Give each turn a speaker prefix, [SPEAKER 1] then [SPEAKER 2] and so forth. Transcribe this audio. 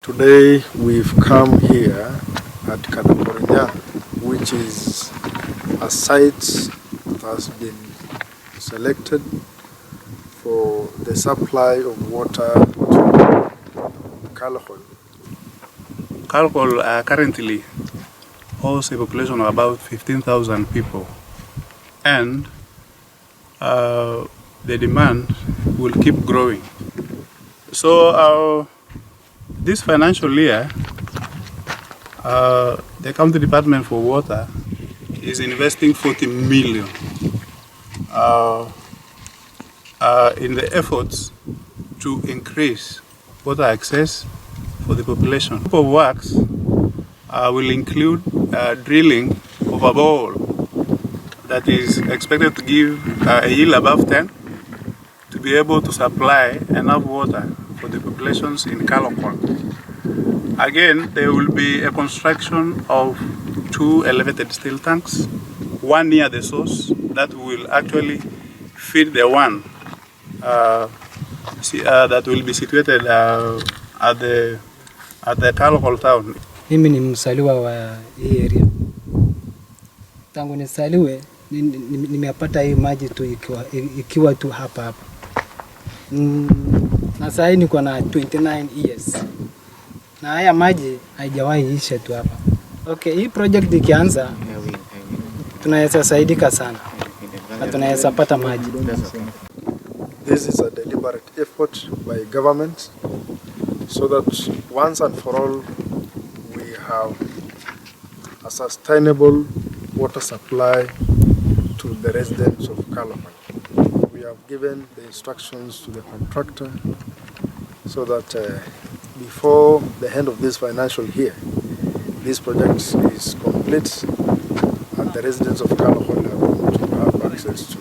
[SPEAKER 1] Today we've come here at Kadokorinyang, which is a site that has been selected for the supply of water to Kalokol.
[SPEAKER 2] Kalokol currently holds a population of about 15,000 people, and the demand will keep growing. So this financial year, the County Department for Water is investing 40 million in the efforts to increase water access for the population. The scope of works will include drilling of a borehole that is expected to give a yield above 10 to be able to supply enough water for the populations in Kalokol. Again, there will be a construction of 2 elevated steel tanks, one near the source that will actually feed the one that will be situated at the Kalokol town.
[SPEAKER 3] Mimi ni msaliwa wa hii area. Tangu nisaliwe nimepata hii maji tu ikiwa tu hapa. Na sasa niko na 29 years. Na haya maji haijawahi isha tu hapa. Okay, hii project ikianza tunaweza saidika sana. Na tunaweza pata maji.
[SPEAKER 1] This is a deliberate effort by government so that once and for all we have a sustainable water supply to the residents of Kalokol. We have given the instructions to the contractor so that before the end of this financial year, this project is complete and the residents of Kalokol are going to have access to